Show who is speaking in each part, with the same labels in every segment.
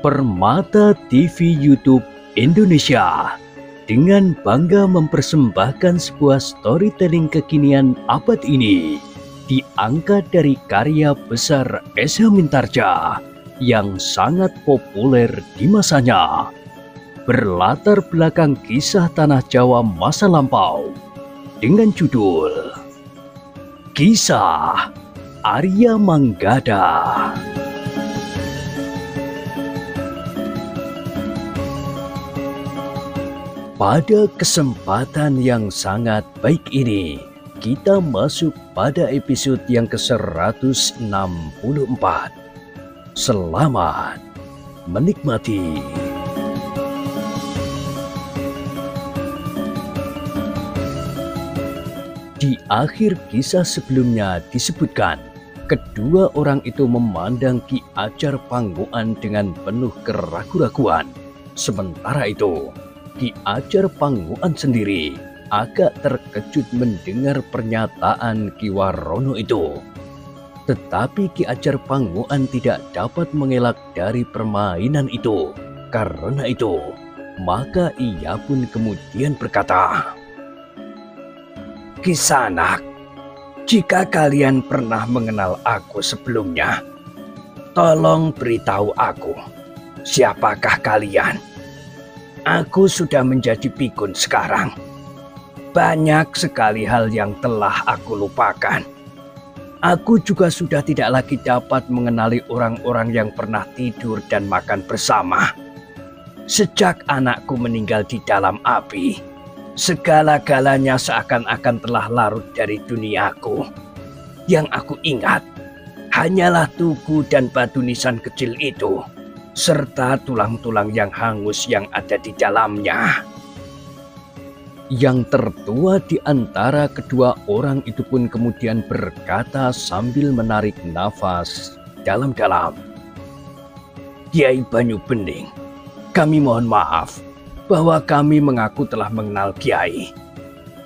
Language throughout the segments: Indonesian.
Speaker 1: Permata TV YouTube Indonesia dengan bangga mempersembahkan sebuah storytelling kekinian abad ini diangkat dari karya besar S.H. Mintarja yang sangat populer di masanya. Berlatar belakang kisah tanah Jawa masa lampau dengan judul Kisah Arya Manggada. Pada kesempatan yang sangat baik ini, kita masuk pada episode yang ke-164. Selamat menikmati. Di akhir kisah sebelumnya disebutkan, kedua orang itu memandang Ki Ajar Panggoan dengan penuh keraguan-raguan. Sementara itu, Ki Ajar Panggoan sendiri agak terkejut mendengar pernyataan Ki Warono itu. Tetapi Ki Ajar Panggoan tidak dapat mengelak dari permainan itu. Karena itu, maka ia pun kemudian berkata, "Kisanak, jika kalian pernah mengenal aku sebelumnya, tolong beritahu aku, siapakah kalian? Aku sudah menjadi pikun sekarang. Banyak sekali hal yang telah aku lupakan. Aku juga sudah tidak lagi dapat mengenali orang-orang yang pernah tidur dan makan bersama. Sejak anakku meninggal di dalam api, segala-galanya seakan-akan telah larut dari duniaku. Yang aku ingat hanyalah tugu dan batu nisan kecil itu, serta tulang-tulang yang hangus yang ada di dalamnya." Yang tertua di antara kedua orang itu pun kemudian berkata sambil menarik nafas dalam-dalam, "Kiai Banyu Bening, kami mohon maaf bahwa kami mengaku telah mengenal Kiai.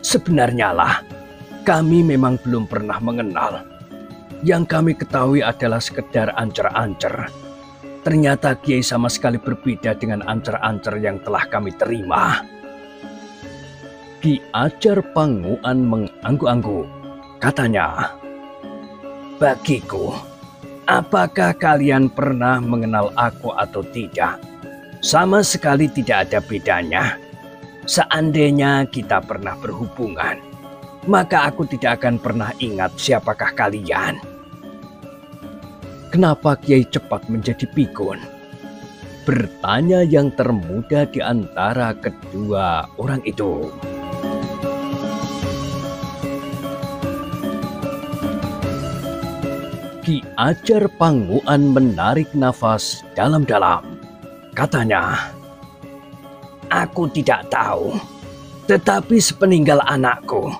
Speaker 1: Sebenarnya lah, kami memang belum pernah mengenal. Yang kami ketahui adalah sekedar ancer-ancer. Ternyata Kiai sama sekali berbeda dengan ancer-ancer yang telah kami terima." Ki Ajar Panggoan mengangguk-angguk. Katanya, "Bagiku, apakah kalian pernah mengenal aku atau tidak, sama sekali tidak ada bedanya. Seandainya kita pernah berhubungan, maka aku tidak akan pernah ingat siapakah kalian." "Kenapa Kiai cepat menjadi pikun?" bertanya yang termuda di antara kedua orang itu. Ki Ajar Panggoan menarik nafas dalam-dalam. Katanya, "Aku tidak tahu, tetapi sepeninggal anakku,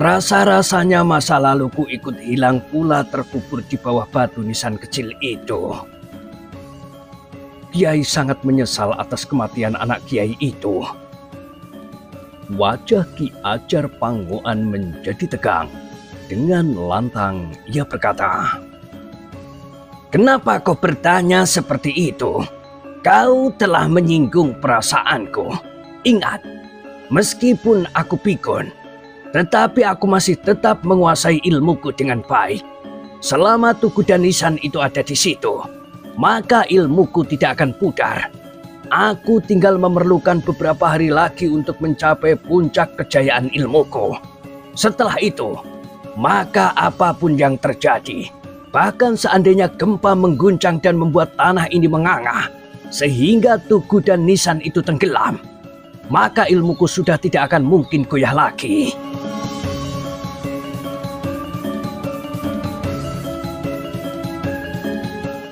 Speaker 1: rasa-rasanya masa laluku ikut hilang pula terkubur di bawah batu nisan kecil itu." Kiai sangat menyesal atas kematian anak Kiai itu. Wajah Ki Ajar Panggoan menjadi tegang. Dengan lantang ia berkata, "Kenapa kau bertanya seperti itu? Kau telah menyinggung perasaanku. Ingat, meskipun aku pikun, tetapi aku masih tetap menguasai ilmuku dengan baik. Selama tugu dan nisan itu ada di situ, maka ilmuku tidak akan pudar. Aku tinggal memerlukan beberapa hari lagi untuk mencapai puncak kejayaan ilmuku. Setelah itu, maka apapun yang terjadi, bahkan seandainya gempa mengguncang dan membuat tanah ini menganga, sehingga tugu dan nisan itu tenggelam, maka ilmuku sudah tidak akan mungkin goyah lagi."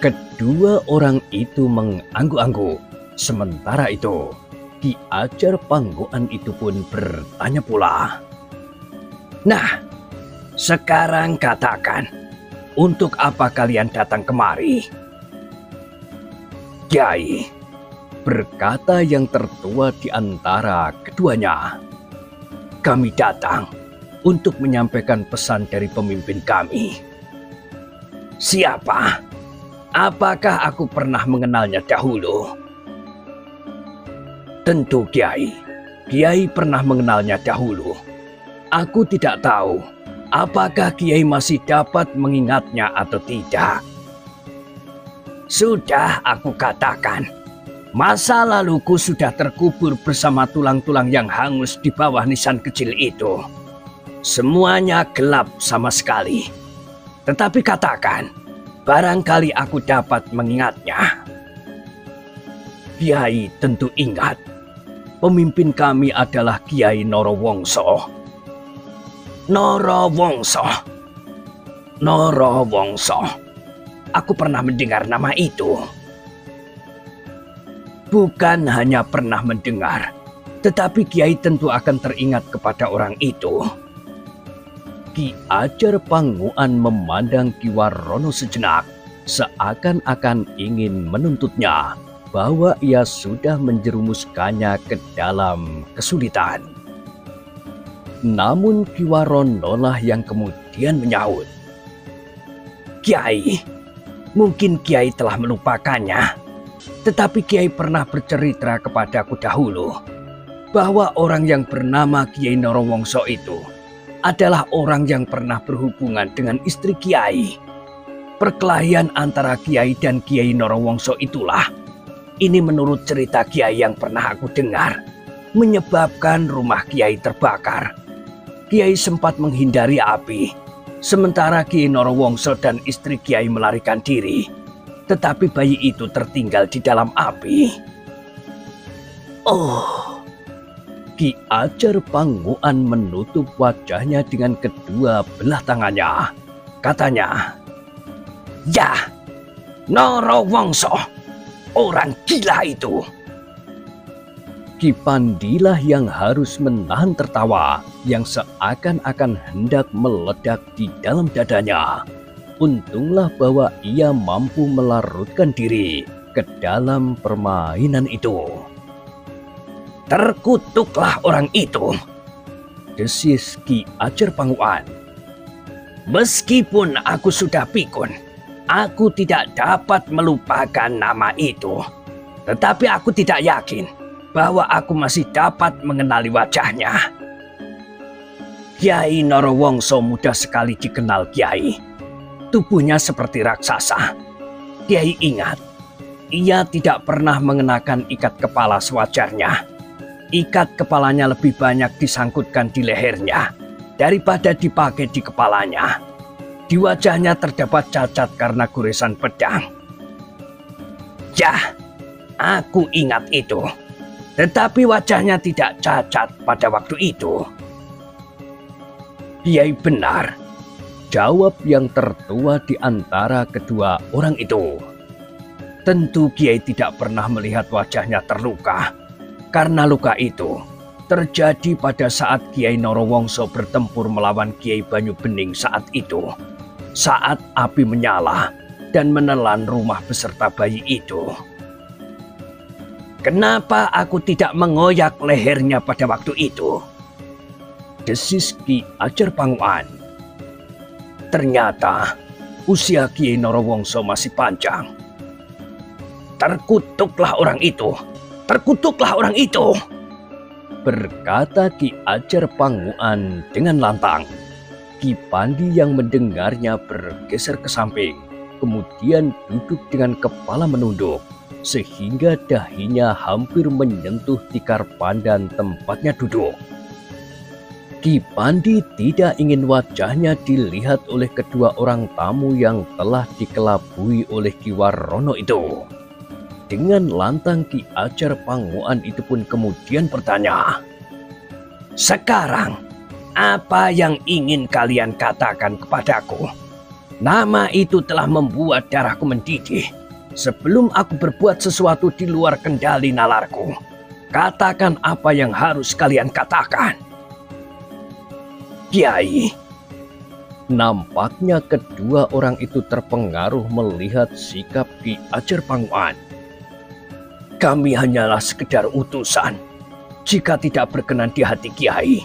Speaker 1: Kedua orang itu mengangguk-angguk. Sementara itu, Ki Ajar Panggoan itu pun bertanya pula, "Nah, sekarang katakan, untuk apa kalian datang kemari?" "Kiai," berkata yang tertua di antara keduanya, "kami datang untuk menyampaikan pesan dari pemimpin kami." "Siapa?" Apakah aku pernah mengenalnya dahulu? Tentu Kiai. Kiai pernah mengenalnya dahulu. Aku tidak tahu apakah Kiai masih dapat mengingatnya atau tidak. Sudah aku katakan, masa laluku sudah terkubur bersama tulang-tulang yang hangus di bawah nisan kecil itu. Semuanya gelap sama sekali. Tetapi katakan, barangkali aku dapat mengingatnya. Kiai tentu ingat, pemimpin kami adalah Kiai Norowongso. Norowongso. Aku pernah mendengar nama itu. Bukan hanya pernah mendengar, tetapi Kiai tentu akan teringat kepada orang itu. Ki Ajar Panguan memandang Ki Warono sejenak, seakan-akan ingin menuntutnya bahwa ia sudah menjerumuskannya ke dalam kesulitan. Namun Ki Warono lah yang kemudian menyahut, "Kiai, mungkin Kiai telah melupakannya, tetapi Kiai pernah bercerita kepadaku dahulu bahwa orang yang bernama Kiai Norowongso itu adalah orang yang pernah berhubungan dengan istri Kiai. Perkelahian antara Kiai dan Kiai Norowongso itulah, ini menurut cerita Kiai yang pernah aku dengar, menyebabkan rumah Kiai terbakar. Kiai sempat menghindari api, sementara Kiai Norowongso dan istri Kiai melarikan diri. Tetapi bayi itu tertinggal di dalam api." Oh, Ki Ajar Panguan menutup wajahnya dengan kedua belah tangannya. Katanya, "Ya, Norowongso, orang gila itu." Ki Pandilah yang harus menahan tertawa yang seakan-akan hendak meledak di dalam dadanya. Untunglah bahwa ia mampu melarutkan diri ke dalam permainan itu. "Terkutuklah orang itu," desis Ki Ajar Panguan. "Meskipun aku sudah pikun, aku tidak dapat melupakan nama itu. Tetapi aku tidak yakin bahwa aku masih dapat mengenali wajahnya." Kiai Norowongso mudah sekali dikenal Kiai. Tubuhnya seperti raksasa. Kiai ingat, ia tidak pernah mengenakan ikat kepala sewajarnya. Ikat kepalanya lebih banyak disangkutkan di lehernya daripada dipakai di kepalanya. Di wajahnya terdapat cacat karena goresan pedang. Ya, aku ingat itu. Tetapi wajahnya tidak cacat pada waktu itu. Kiai benar, jawab yang tertua di antara kedua orang itu. Tentu Kiai tidak pernah melihat wajahnya terluka, karena luka itu terjadi pada saat Kiai Norowongso bertempur melawan Kiai Banyu Bening saat itu. Saat api menyala dan menelan rumah beserta bayi itu. "Kenapa aku tidak mengoyak lehernya pada waktu itu?" desis Ki Ajar Panguan. Ternyata usia Kiai Norowongso masih panjang. "Terkutuklah orang itu! Terkutuklah orang itu!" berkata Ki Ajar Panguan dengan lantang. Ki Pandi yang mendengarnya bergeser ke samping, kemudian duduk dengan kepala menunduk, sehingga dahinya hampir menyentuh tikar pandan tempatnya duduk. Ki Pandi tidak ingin wajahnya dilihat oleh kedua orang tamu yang telah dikelabui oleh Ki Warono itu. Dengan lantang Ki Ajar Panguan itu pun kemudian bertanya, "Sekarang, apa yang ingin kalian katakan kepadaku? Nama itu telah membuat darahku mendidih. Sebelum aku berbuat sesuatu di luar kendali nalarku, katakan apa yang harus kalian katakan." "Kiai." Nampaknya kedua orang itu terpengaruh melihat sikap Ki Ajar Panguan. "Kami hanyalah sekedar utusan. Jika tidak berkenan di hati Kiai,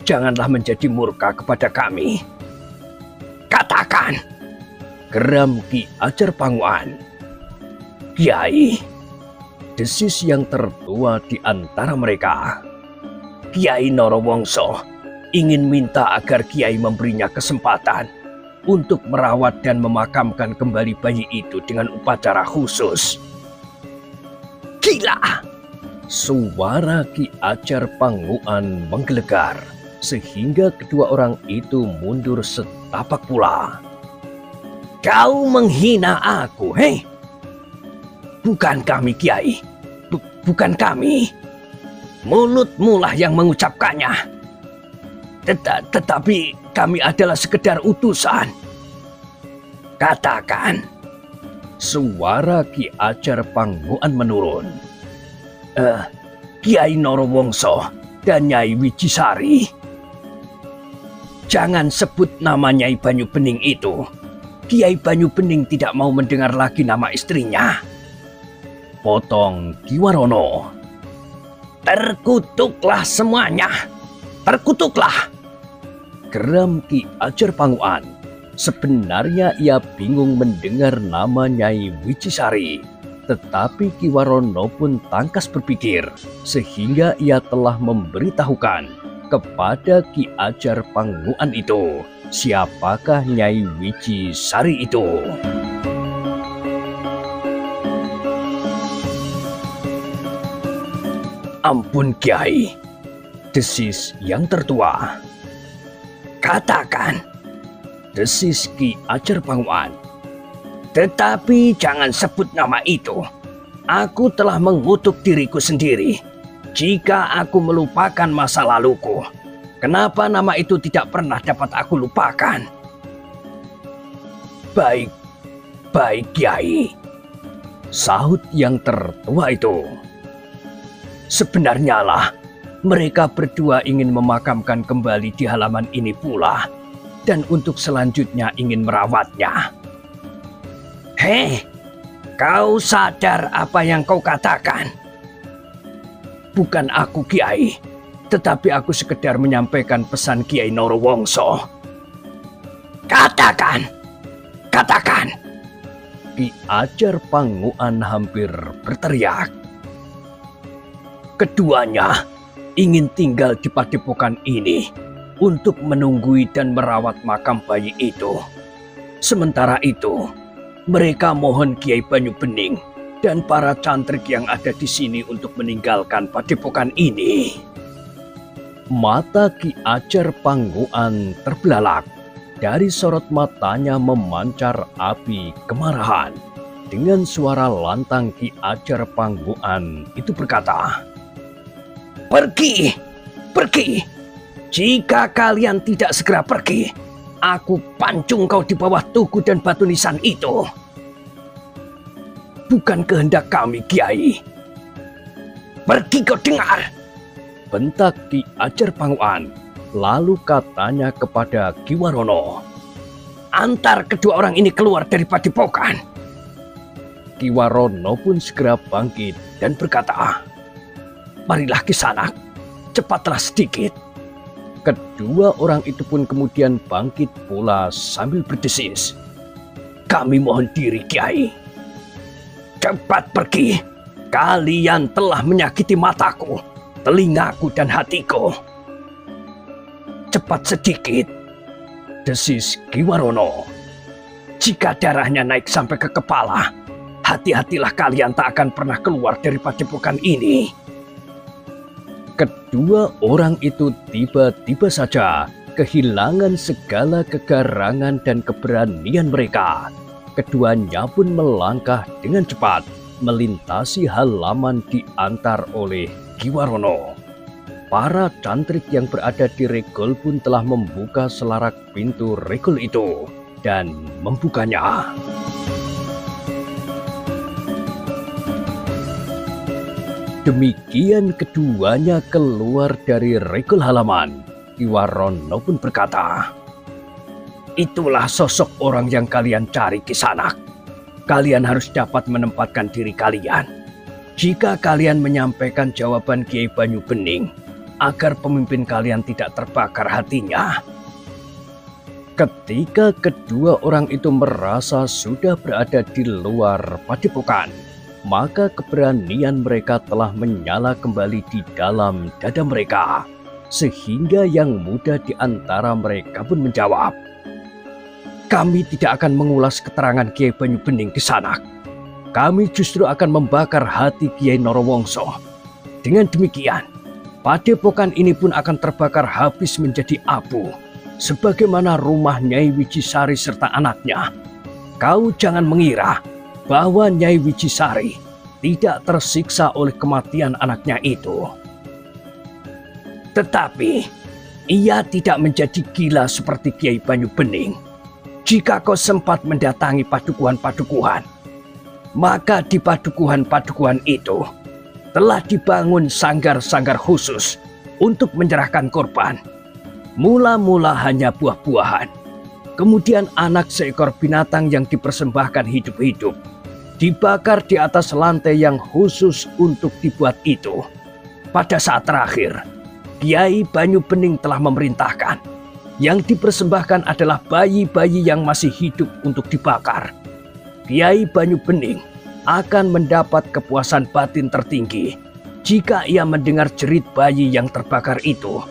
Speaker 1: janganlah menjadi murka kepada kami." "Katakan," geram Ki Ajar Panguan. Kiai, desis yang tertua di antara mereka. Kiai Narowongso ingin minta agar Kiai memberinya kesempatan untuk merawat dan memakamkan kembali bayi itu dengan upacara khusus. Gila! Suara Ki Ajar Panguan menggelegar, sehingga kedua orang itu mundur setapak pula. Kau menghina aku, hei? Bukan kami, Kiai. Bukan kami. Mulutmu lah yang mengucapkannya. Tetapi kami adalah sekedar utusan. Katakan. Suara Ki Ajar Panguan menurun. Kiai Narowongso dan Nyai Wijisari. Jangan sebut nama Nyai Banyu Bening itu. Kiai Banyu Bening tidak mau mendengar lagi nama istrinya. Potong Ki Warono. Terkutuklah semuanya. Terkutuklah. Geram Ki Ajar Panguan. Sebenarnya ia bingung mendengar nama Nyai Wijisari. Tetapi Ki Warono pun tangkas berpikir, sehingga ia telah memberitahukan kepada Ki Ajar Panguan itu siapakah Nyai Wijisari itu. Ampun Kiai, desis yang tertua. Katakan, desis Ki Ajar Panguan. Tetapi jangan sebut nama itu. Aku telah mengutuk diriku sendiri. Jika aku melupakan masa laluku, kenapa nama itu tidak pernah dapat aku lupakan? Baik, baik Kiai, sahut yang tertua itu. Sebenarnya lah, mereka berdua ingin memakamkan kembali di halaman ini pula, dan untuk selanjutnya ingin merawatnya. Hei, kau sadar apa yang kau katakan? Bukan aku Kiai, tetapi aku sekedar menyampaikan pesan Kiai Narowongso. Katakan, katakan. Ki Ajar Panguan hampir berteriak. Keduanya ingin tinggal di padepokan ini untuk menunggui dan merawat makam bayi itu. Sementara itu, mereka mohon Kiai Banyu Bening dan para cantrik yang ada di sini untuk meninggalkan padepokan ini. Mata Ki Ajar Panguan terbelalak. Dari sorot matanya memancar api kemarahan. Dengan suara lantang Ki Ajar Panguan itu berkata, "Pergi, pergi. Jika kalian tidak segera pergi, aku pancung kau di bawah tugu dan batu nisan itu." Bukan kehendak kami, Kiai. Pergi kau dengar, bentak Ki Ajar Panguan. Lalu katanya kepada Ki Warono, "Antar kedua orang ini keluar dari padepokan." Ki Warono pun segera bangkit dan berkata, "Marilah Kisanak, cepatlah sedikit." Kedua orang itu pun kemudian bangkit pula sambil berdesis, "Kami mohon diri, Kiai. Cepat pergi. Kalian telah menyakiti mataku, telingaku dan hatiku." "Cepat sedikit," desis Ki Warono. "Jika darahnya naik sampai ke kepala, hati-hatilah kalian tak akan pernah keluar dari padepokan ini." Kedua orang itu tiba-tiba saja kehilangan segala kegarangan dan keberanian mereka. Keduanya pun melangkah dengan cepat, melintasi halaman diantar oleh Ki Warono. Para cantrik yang berada di regol pun telah membuka selarak pintu regol itu dan membukanya. Demikian keduanya keluar dari regol halaman. Ki Warono pun berkata, "Itulah sosok orang yang kalian cari, Kisanak. Kalian harus dapat menempatkan diri kalian. Jika kalian menyampaikan jawaban Kiai Banyu Bening, agar pemimpin kalian tidak terbakar hatinya." Ketika kedua orang itu merasa sudah berada di luar padepokan, maka keberanian mereka telah menyala kembali di dalam dada mereka, sehingga yang muda di antara mereka pun menjawab, "Kami tidak akan mengulas keterangan Kiai Banyu Bening di sana. Kami justru akan membakar hati Kiai Narowongso. Dengan demikian, padepokan ini pun akan terbakar habis menjadi abu, sebagaimana rumah Nyai Wijisari serta anaknya. Kau jangan mengira bahwa Nyai Wijisari tidak tersiksa oleh kematian anaknya itu. Tetapi ia tidak menjadi gila seperti Kiai Banyu Bening. Jika kau sempat mendatangi padukuhan-padukuhan, maka di padukuhan-padukuhan itu telah dibangun sanggar-sanggar khusus untuk menyerahkan korban. Mula-mula hanya buah-buahan, kemudian anak seekor binatang yang dipersembahkan hidup-hidup dibakar di atas lantai yang khusus untuk dibuat itu. Pada saat terakhir, Kiai Banyu Bening telah memerintahkan yang dipersembahkan adalah bayi-bayi yang masih hidup untuk dibakar. Kiai Banyu Bening akan mendapat kepuasan batin tertinggi jika ia mendengar jerit bayi yang terbakar itu.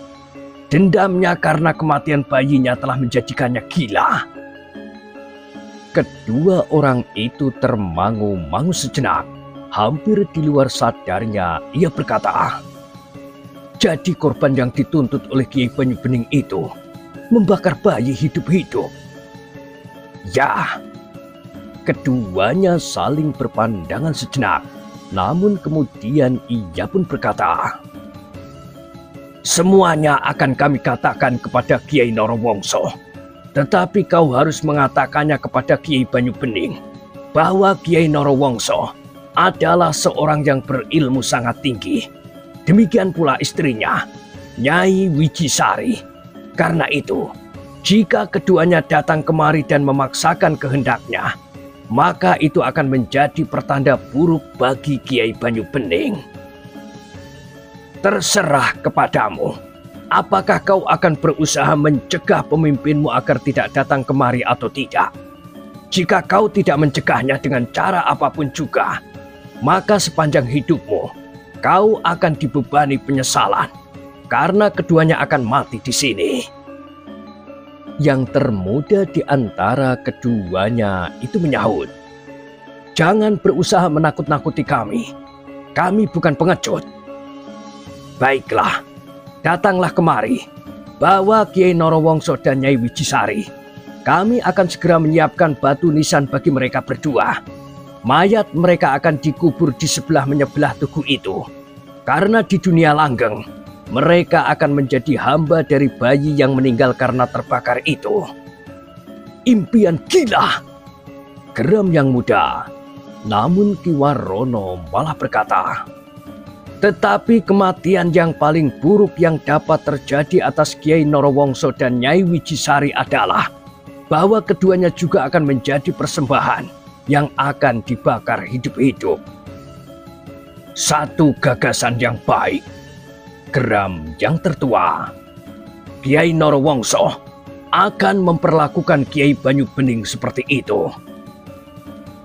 Speaker 1: Dendamnya karena kematian bayinya telah menjadikannya gila." Kedua orang itu termangu-mangu sejenak. Hampir di luar sadarnya ia berkata, "Jadi korban yang dituntut oleh Kiai Banyu Bening itu membakar bayi hidup-hidup?" "Ya." Keduanya saling berpandangan sejenak, namun kemudian ia pun berkata, "Semuanya akan kami katakan kepada Kiai Narowongso, tetapi kau harus mengatakannya kepada Kiai Banyu Bening bahwa Kiai Narowongso adalah seorang yang berilmu sangat tinggi. Demikian pula istrinya, Nyai Wijisari. Karena itu, jika keduanya datang kemari dan memaksakan kehendaknya, maka itu akan menjadi pertanda buruk bagi Kiai Banyu Bening. Terserah kepadamu, apakah kau akan berusaha mencegah pemimpinmu agar tidak datang kemari atau tidak? Jika kau tidak mencegahnya dengan cara apapun juga, maka sepanjang hidupmu kau akan dibebani penyesalan, karena keduanya akan mati di sini." Yang termuda di antara keduanya itu menyahut, "Jangan berusaha menakut-nakuti kami. Kami bukan pengecut." "Baiklah, datanglah kemari. Bawa Kiai Narowongso dan Nyai Wijisari. Kami akan segera menyiapkan batu nisan bagi mereka berdua. Mayat mereka akan dikubur di menyebelah tugu itu. Karena di dunia langgeng, mereka akan menjadi hamba dari bayi yang meninggal karena terbakar itu." "Impian gila!" geram yang muda. Namun Ki Warono malah berkata, "Tetapi kematian yang paling buruk yang dapat terjadi atas Kiai Narowongso dan Nyai Wijisari adalah bahwa keduanya juga akan menjadi persembahan yang akan dibakar hidup-hidup." "Satu gagasan yang baik," geram yang tertua. "Kiai Narowongso akan memperlakukan Kiai Banyu Bening seperti itu."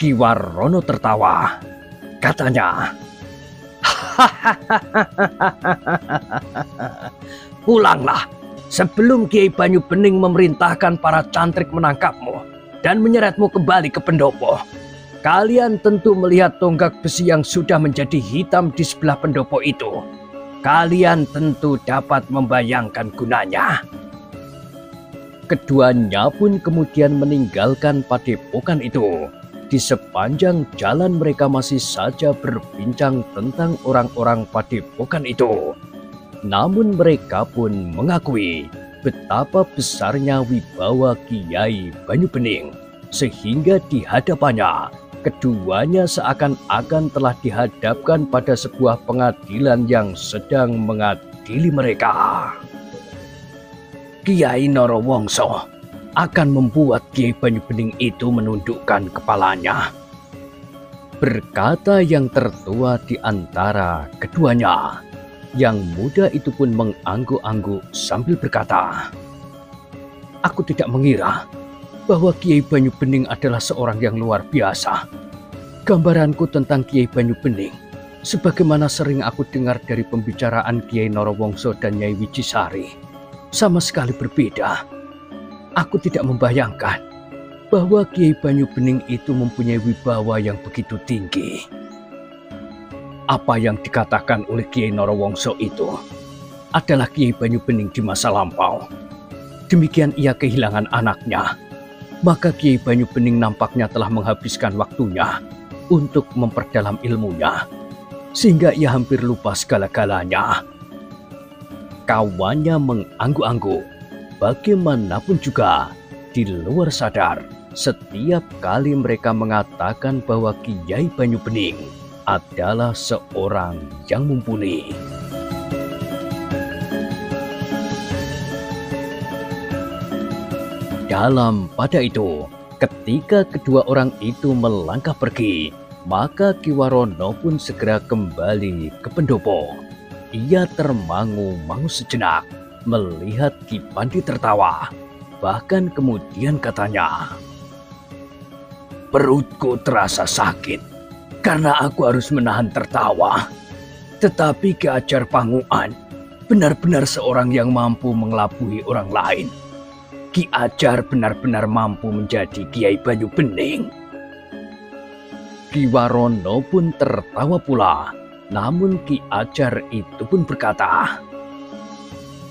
Speaker 1: Ki Warono tertawa. Katanya, "Pulanglah sebelum Kiai Banyu Bening memerintahkan para cantrik menangkapmu dan menyeretmu kembali ke pendopo. Kalian tentu melihat tonggak besi yang sudah menjadi hitam di sebelah pendopo itu. Kalian tentu dapat membayangkan gunanya." Keduanya pun kemudian meninggalkan padepokan itu. Di sepanjang jalan mereka masih saja berbincang tentang orang-orang padepokan itu. Namun mereka pun mengakui betapa besarnya wibawa Kiai Banyu Bening, sehingga di hadapannya keduanya seakan-akan telah dihadapkan pada sebuah pengadilan yang sedang mengadili mereka. Kiai Narowongso akan membuat Kiai Banyu Bening itu menundukkan kepalanya, berkata yang tertua di antara keduanya. Yang muda itu pun mengangguk-angguk sambil berkata, "Aku tidak mengira bahwa Kiai Banyu Bening adalah seorang yang luar biasa. Gambaranku tentang Kiai Banyu Bening, sebagaimana sering aku dengar dari pembicaraan Kiai Narowongso dan Nyai Wicisari, sama sekali berbeda. Aku tidak membayangkan bahwa Kiai Banyu Bening itu mempunyai wibawa yang begitu tinggi. Apa yang dikatakan oleh Kiai Narowongso itu adalah Kiai Banyu Bening di masa lampau. Demikian ia kehilangan anaknya, maka Kiai Banyu Bening nampaknya telah menghabiskan waktunya untuk memperdalam ilmunya, sehingga ia hampir lupa segala-galanya. Kawannya mengangguk-angguk. Bagaimanapun juga, di luar sadar, setiap kali mereka mengatakan bahwa Kiai Banyu Bening adalah seorang yang mumpuni. Dalam pada itu, ketika kedua orang itu melangkah pergi, maka Ki Warono pun segera kembali ke pendopo. Ia termangu-mangu sejenak melihat Ki Pandi tertawa. Bahkan kemudian katanya, "Perutku terasa sakit karena aku harus menahan tertawa. Tetapi Ki Ajar Panguan benar-benar seorang yang mampu mengelabui orang lain. Ki Ajar benar-benar mampu menjadi Kiai Banyu Bening." Ki Warono pun tertawa pula. Namun Ki Ajar itu pun berkata,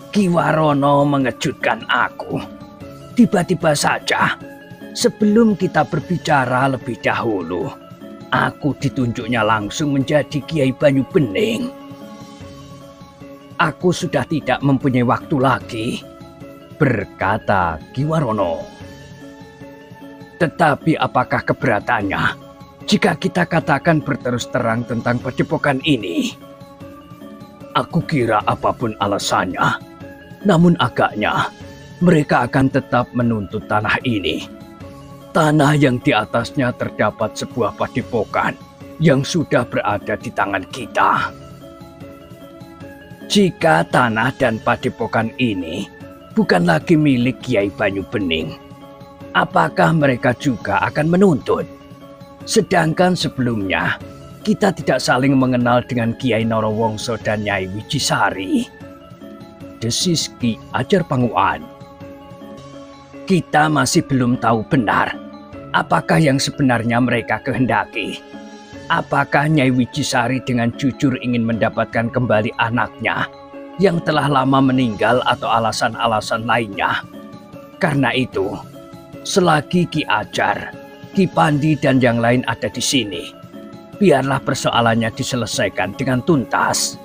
Speaker 1: "Ki Warono mengejutkan aku. Tiba-tiba saja, sebelum kita berbicara lebih dahulu, aku ditunjuknya langsung menjadi Kiai Banyu Bening. Aku sudah tidak mempunyai waktu lagi," berkata Ki Warono. "Tetapi apakah keberatannya jika kita katakan berterus terang tentang padepokan ini?" "Aku kira apapun alasannya, namun agaknya mereka akan tetap menuntut tanah ini. Tanah yang di atasnya terdapat sebuah padepokan yang sudah berada di tangan kita. Jika tanah dan padepokan ini bukan lagi milik Kiai Banyu Bening, apakah mereka juga akan menuntut? Sedangkan sebelumnya, kita tidak saling mengenal dengan Kiai Narowongso dan Nyai Wicisari," desis Ki Ajar Panguan. "Kita masih belum tahu benar apakah yang sebenarnya mereka kehendaki. Apakah Nyai Wicisari dengan jujur ingin mendapatkan kembali anaknya yang telah lama meninggal atau alasan-alasan lainnya? Karena itu, selagi Ki Ajar, Ki Pandi dan yang lain ada di sini, biarlah persoalannya diselesaikan dengan tuntas."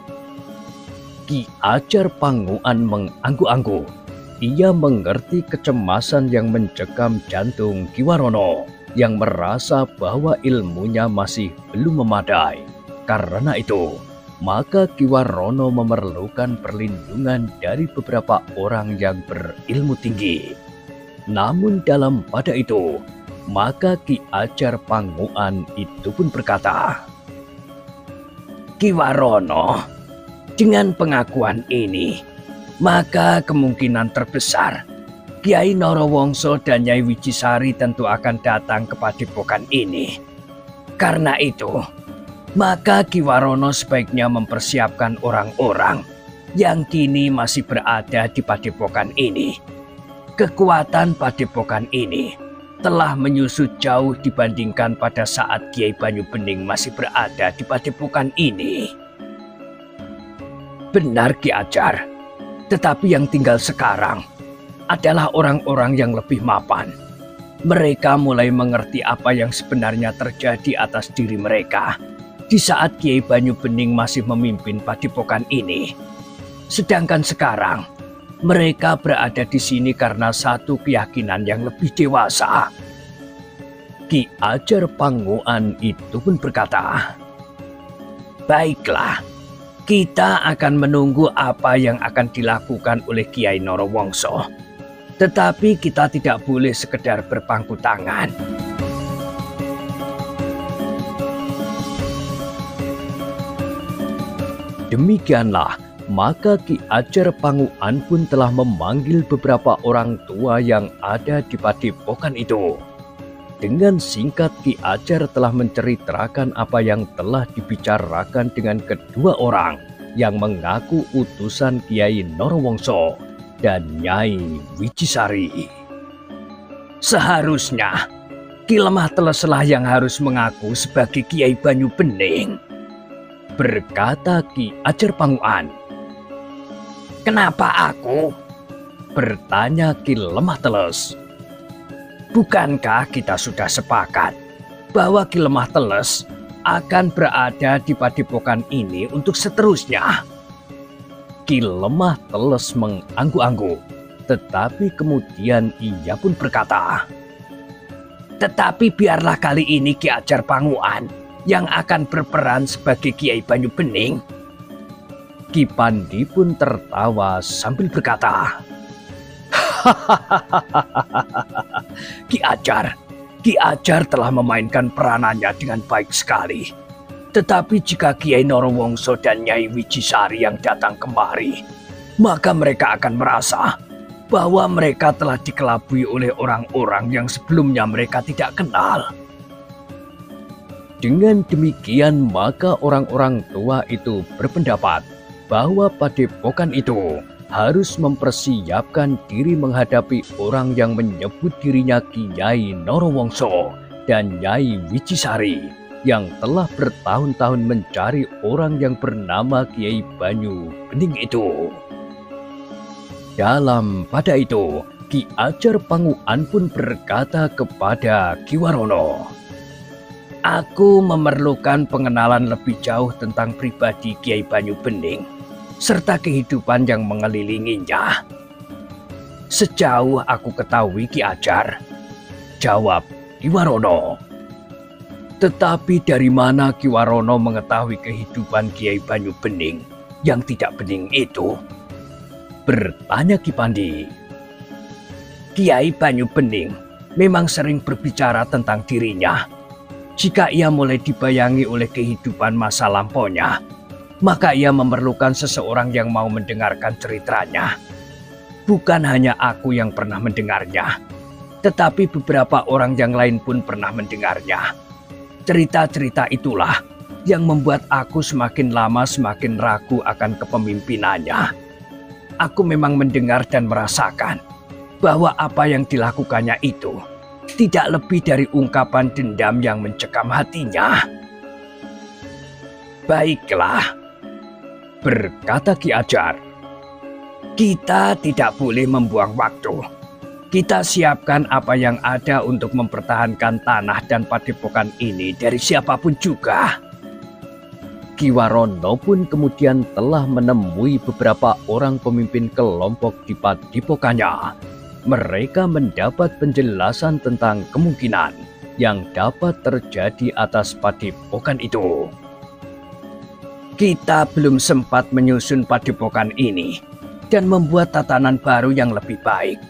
Speaker 1: Ki Ajar Panguan mengangguk-angguk. Ia mengerti kecemasan yang mencekam jantung Ki Warono yang merasa bahwa ilmunya masih belum memadai. Karena itu, maka Ki Warono memerlukan perlindungan dari beberapa orang yang berilmu tinggi. Namun dalam pada itu, maka Ki Ajar Panguan itu pun berkata, "Ki Warono, dengan pengakuan ini, maka kemungkinan terbesar Kiai Narowongso dan Nyai Wicisari tentu akan datang ke padepokan ini. Karena itu, maka Ki Warono sebaiknya mempersiapkan orang-orang yang kini masih berada di padepokan ini. Kekuatan padepokan ini telah menyusut jauh dibandingkan pada saat Kiai Banyu Bening masih berada di padepokan ini." "Benar Ki Ajar, tetapi yang tinggal sekarang adalah orang-orang yang lebih mapan. Mereka mulai mengerti apa yang sebenarnya terjadi atas diri mereka di saat Kiai Banyu Bening masih memimpin padepokan ini. Sedangkan sekarang, mereka berada di sini karena satu keyakinan yang lebih dewasa." Ki Ajar Panguan itu pun berkata, "Baiklah, kita akan menunggu apa yang akan dilakukan oleh Kiai Narowongso. Tetapi kita tidak boleh sekedar berpangku tangan." Demikianlah, maka Ki Ajar Panguan pun telah memanggil beberapa orang tua yang ada di padepokan itu. Dengan singkat Ki Ajar telah menceritakan apa yang telah dibicarakan dengan kedua orang yang mengaku utusan Kiai Norowongso dan Nyai Wicisari. Seharusnya Ki Lemah Teleslah yang harus mengaku sebagai Kiai Banyu Bening, berkata Ki Ajar Panguan. Kenapa aku? Bertanya Ki Lemah Teles. Bukankah kita sudah sepakat bahwa Ki Lemah Teles akan berada di padepokan ini untuk seterusnya? Ki Lemah Teles mengangguk-angguk, tetapi kemudian ia pun berkata, tetapi biarlah kali ini Ki Ajar Panguan yang akan berperan sebagai Kiai Banyu Bening. Ki Pandi pun tertawa sambil berkata, Ki Ajar telah memainkan peranannya dengan baik sekali. Tetapi jika Kiai Norowongso dan Nyai Wicisari yang datang kemari, maka mereka akan merasa bahwa mereka telah dikelabui oleh orang-orang yang sebelumnya mereka tidak kenal. Dengan demikian maka orang-orang tua itu berpendapat bahwa padepokan itu harus mempersiapkan diri menghadapi orang yang menyebut dirinya Kiai Norowongso dan Nyai Wicisari yang telah bertahun-tahun mencari orang yang bernama Kiai Banyu Bening itu. Dalam pada itu, Ki Ajar Panguan pun berkata kepada Ki Warono, aku memerlukan pengenalan lebih jauh tentang pribadi Kiai Banyu Bening serta kehidupan yang mengelilinginya. Sejauh aku ketahui Ki Ajar, jawab Ki Warono. Tetapi dari mana Ki Warono mengetahui kehidupan Kiai Banyu Bening yang tidak bening itu? Bertanya Ki Pandi. Kiai Banyu Bening memang sering berbicara tentang dirinya. Jika ia mulai dibayangi oleh kehidupan masa lampaunya, maka ia memerlukan seseorang yang mau mendengarkan ceritanya. Bukan hanya aku yang pernah mendengarnya, tetapi beberapa orang yang lain pun pernah mendengarnya. Cerita-cerita itulah yang membuat aku semakin lama semakin ragu akan kepemimpinannya. Aku memang mendengar dan merasakan bahwa apa yang dilakukannya itu tidak lebih dari ungkapan dendam yang mencekam hatinya. Baiklah, berkata Ki Ajar, kita tidak boleh membuang waktu. Kita siapkan apa yang ada untuk mempertahankan tanah dan padepokan ini dari siapapun juga. Ki Warono pun kemudian telah menemui beberapa orang pemimpin kelompok di padepokannya. Mereka mendapat penjelasan tentang kemungkinan yang dapat terjadi atas padepokan itu. Kita belum sempat menyusun padepokan ini dan membuat tatanan baru yang lebih baik.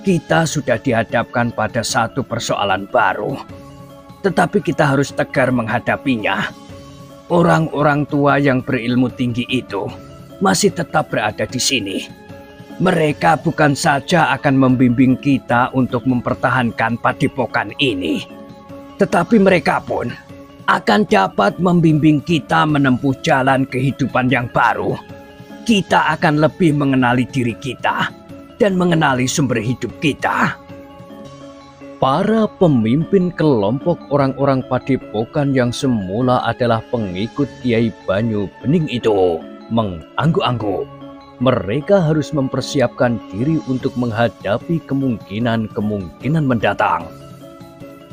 Speaker 1: Kita sudah dihadapkan pada satu persoalan baru, tetapi kita harus tegar menghadapinya. Orang-orang tua yang berilmu tinggi itu masih tetap berada di sini. Mereka bukan saja akan membimbing kita untuk mempertahankan padepokan ini, tetapi mereka pun akan dapat membimbing kita menempuh jalan kehidupan yang baru. Kita akan lebih mengenali diri kita dan mengenali sumber hidup kita. Para pemimpin kelompok orang-orang padepokan yang semula adalah pengikut Kiai Banyu Bening itu mengangguk-angguk. Mereka harus mempersiapkan diri untuk menghadapi kemungkinan-kemungkinan mendatang.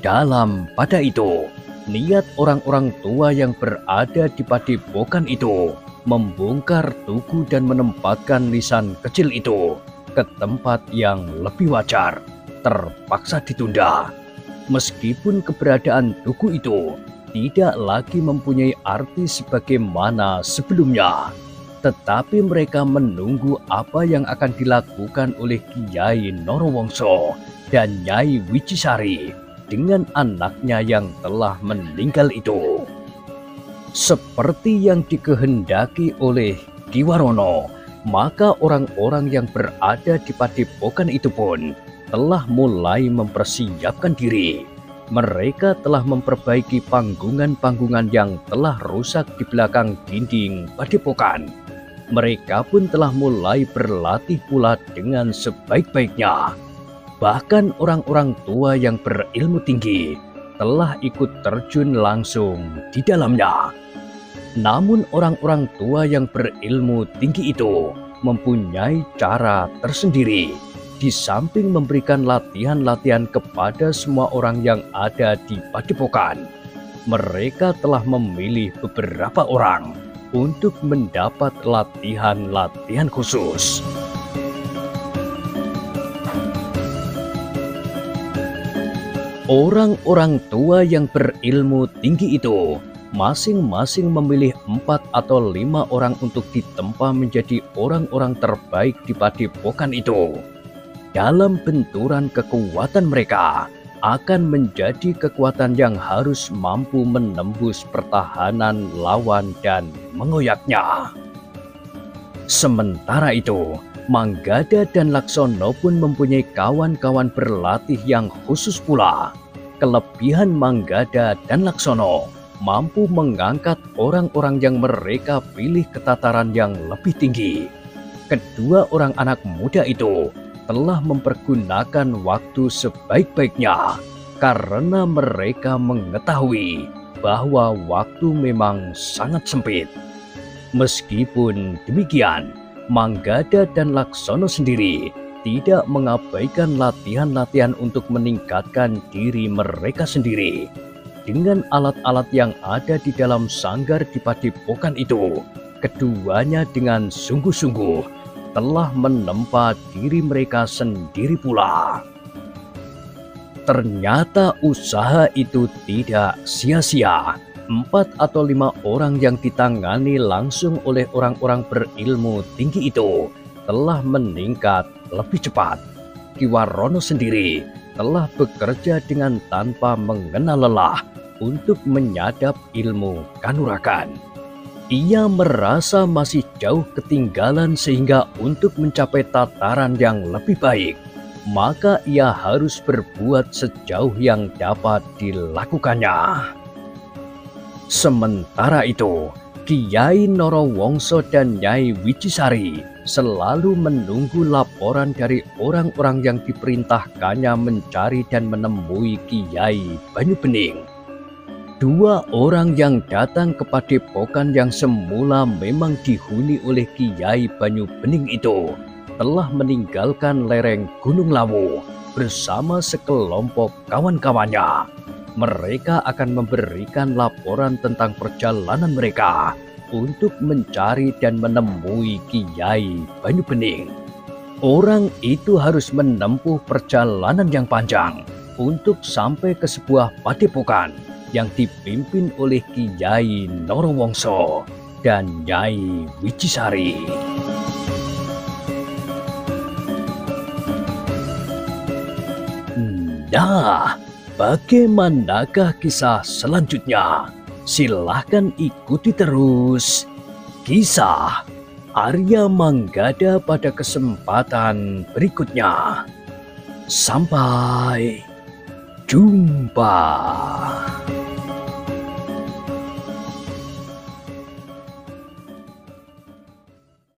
Speaker 1: Dalam pada itu, niat orang-orang tua yang berada di padepokan itu membongkar tugu dan menempatkan lisan kecil itu ke tempat yang lebih wajar terpaksa ditunda. Meskipun keberadaan tugu itu tidak lagi mempunyai arti sebagaimana sebelumnya, tetapi mereka menunggu apa yang akan dilakukan oleh Kiai Norowongso dan Nyai Wicisari dengan anaknya yang telah meninggal itu. Seperti yang dikehendaki oleh Ki Warono, maka orang-orang yang berada di padepokan itu pun telah mulai mempersiapkan diri. Mereka telah memperbaiki panggungan-panggungan yang telah rusak di belakang dinding padepokan. Mereka pun telah mulai berlatih pula dengan sebaik-baiknya. Bahkan orang-orang tua yang berilmu tinggi telah ikut terjun langsung di dalamnya. Namun orang-orang tua yang berilmu tinggi itu mempunyai cara tersendiri. Di samping memberikan latihan-latihan kepada semua orang yang ada di padepokan, mereka telah memilih beberapa orang untuk mendapat latihan-latihan khusus. Orang-orang tua yang berilmu tinggi itu masing-masing memilih 4 atau 5 orang untuk ditempa menjadi orang-orang terbaik di padepokan itu. Dalam benturan kekuatan mereka akan menjadi kekuatan yang harus mampu menembus pertahanan lawan dan mengoyaknya. Sementara itu, Manggada dan Laksono pun mempunyai kawan-kawan berlatih yang khusus pula. Kelebihan Manggada dan Laksono mampu mengangkat orang-orang yang mereka pilih ke tataran yang lebih tinggi. Kedua orang anak muda itu telah mempergunakan waktu sebaik-baiknya karena mereka mengetahui bahwa waktu memang sangat sempit. Meskipun demikian, Manggada dan Laksono sendiri tidak mengabaikan latihan-latihan untuk meningkatkan diri mereka sendiri. Dengan alat-alat yang ada di dalam sanggar di padepokan itu, keduanya dengan sungguh-sungguh telah menempa diri mereka sendiri pula. Ternyata usaha itu tidak sia-sia. 4 atau 5 orang yang ditangani langsung oleh orang-orang berilmu tinggi itu telah meningkat lebih cepat. Ki Warono sendiri telah bekerja dengan tanpa mengenal lelah untuk menyadap ilmu kanuragan. Ia merasa masih jauh ketinggalan sehingga untuk mencapai tataran yang lebih baik, maka ia harus berbuat sejauh yang dapat dilakukannya. Sementara itu, Kiai Norowongso dan Nyai Wicisari selalu menunggu laporan dari orang-orang yang diperintahkannya mencari dan menemui Kiai Banyubening. 2 orang yang datang ke padepokan yang semula memang dihuni oleh Kiai Banyubening itu telah meninggalkan lereng Gunung Lawu bersama sekelompok kawan-kawannya. Mereka akan memberikan laporan tentang perjalanan mereka untuk mencari dan menemui Kiai Banyubening. Orang itu harus menempuh perjalanan yang panjang untuk sampai ke sebuah padepokan yang dipimpin oleh Kiai Norowongso dan Nyai Wicisari. Nah, bagaimanakah kisah selanjutnya? Silahkan ikuti terus kisah Arya Manggada pada kesempatan berikutnya. Sampai jumpa.